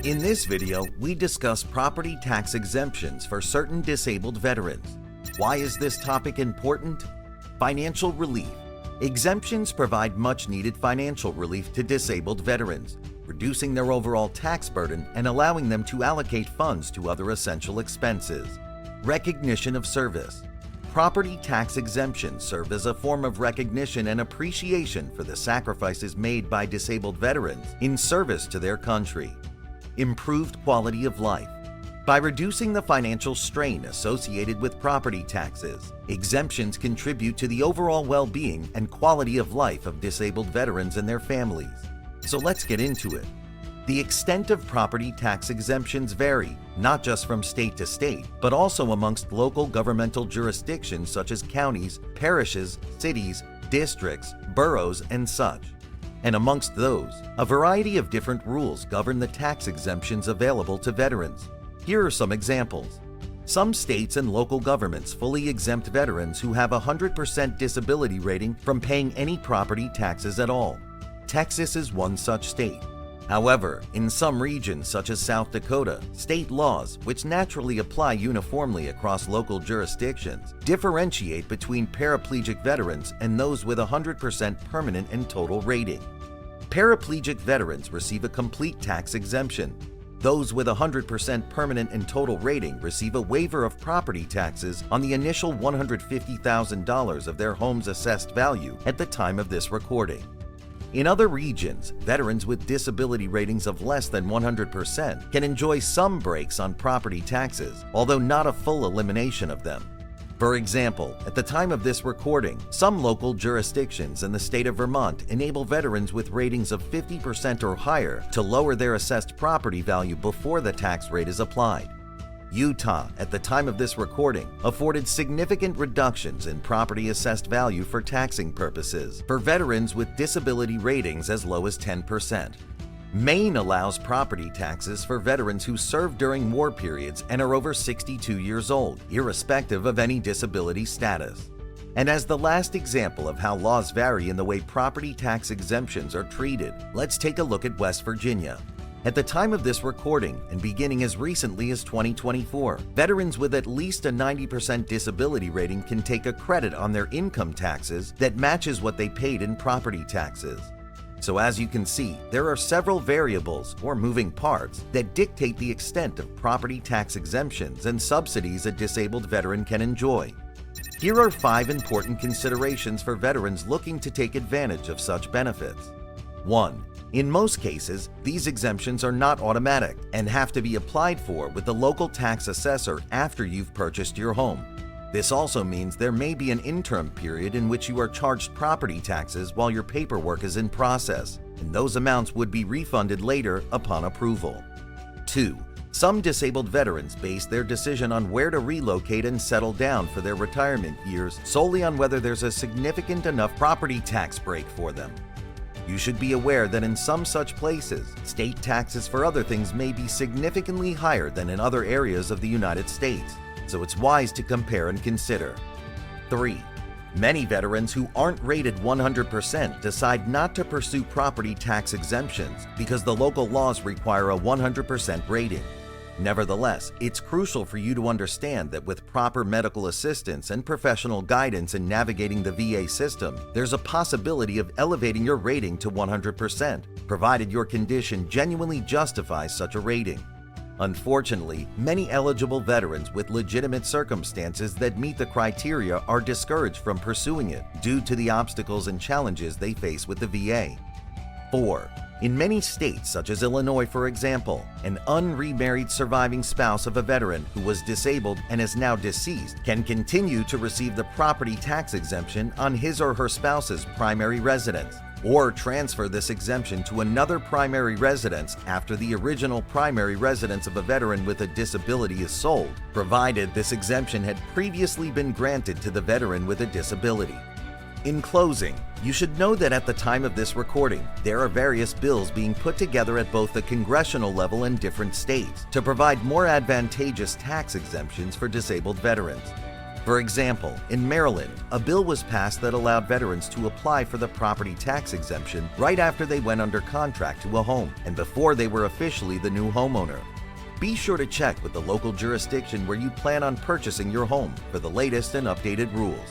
In this video, we discuss property tax exemptions for certain disabled veterans. Why is this topic important? Financial relief. Exemptions provide much-needed financial relief to disabled veterans, reducing their overall tax burden and allowing them to allocate funds to other essential expenses. Recognition of service. Property tax exemptions serve as a form of recognition and appreciation for the sacrifices made by disabled veterans in service to their country. Improved quality of life. By reducing the financial strain associated with property taxes, exemptions contribute to the overall well-being and quality of life of disabled veterans and their families. So let's get into it. The extent of property tax exemptions vary, not just from state to state, but also amongst local governmental jurisdictions such as counties, parishes, cities, districts, boroughs, and such. And amongst those, a variety of different rules govern the tax exemptions available to veterans. Here are some examples. Some states and local governments fully exempt veterans who have a 100% disability rating from paying any property taxes at all. Texas is one such state. However, in some regions such as South Dakota, state laws, which naturally apply uniformly across local jurisdictions, differentiate between paraplegic veterans and those with a 100% permanent and total rating. Paraplegic veterans receive a complete tax exemption. Those with a 100% permanent and total rating receive a waiver of property taxes on the initial $150,000 of their home's assessed value at the time of this recording. In other regions, veterans with disability ratings of less than 100% can enjoy some breaks on property taxes, although not a full elimination of them. For example, at the time of this recording, some local jurisdictions in the state of Vermont enable veterans with ratings of 50% or higher to lower their assessed property value before the tax rate is applied. Utah, at the time of this recording, afforded significant reductions in property assessed value for taxing purposes for veterans with disability ratings as low as 10%. Maine allows property taxes for veterans who served during war periods and are over 62 years old, irrespective of any disability status. And as the last example of how laws vary in the way property tax exemptions are treated, let's take a look at West Virginia. At the time of this recording, and beginning as recently as 2024, veterans with at least a 90% disability rating can take a credit on their income taxes that matches what they paid in property taxes. So as you can see, there are several variables or moving parts that dictate the extent of property tax exemptions and subsidies a disabled veteran can enjoy. Here are 5 important considerations for veterans looking to take advantage of such benefits. 1. In most cases, these exemptions are not automatic and have to be applied for with the local tax assessor after you've purchased your home. This also means there may be an interim period in which you are charged property taxes while your paperwork is in process, and those amounts would be refunded later upon approval. 2. Some disabled veterans base their decision on where to relocate and settle down for their retirement years solely on whether there's a significant enough property tax break for them. You should be aware that in some such places, state taxes for other things may be significantly higher than in other areas of the United States, so it's wise to compare and consider. 3. Many veterans who aren't rated 100% decide not to pursue property tax exemptions because the local laws require a 100% rating. Nevertheless, it's crucial for you to understand that with proper medical assistance and professional guidance in navigating the VA system, there's a possibility of elevating your rating to 100%, provided your condition genuinely justifies such a rating. Unfortunately, many eligible veterans with legitimate circumstances that meet the criteria are discouraged from pursuing it due to the obstacles and challenges they face with the VA. 4. In many states, such as Illinois for example, an unremarried surviving spouse of a veteran who was disabled and is now deceased can continue to receive the property tax exemption on his or her spouse's primary residence, or transfer this exemption to another primary residence after the original primary residence of a veteran with a disability is sold, provided this exemption had previously been granted to the veteran with a disability. In closing, you should know that at the time of this recording, there are various bills being put together at both the congressional level and different states to provide more advantageous tax exemptions for disabled veterans. For example, in Maryland, a bill was passed that allowed veterans to apply for the property tax exemption right after they went under contract to a home and before they were officially the new homeowner. Be sure to check with the local jurisdiction where you plan on purchasing your home for the latest and updated rules.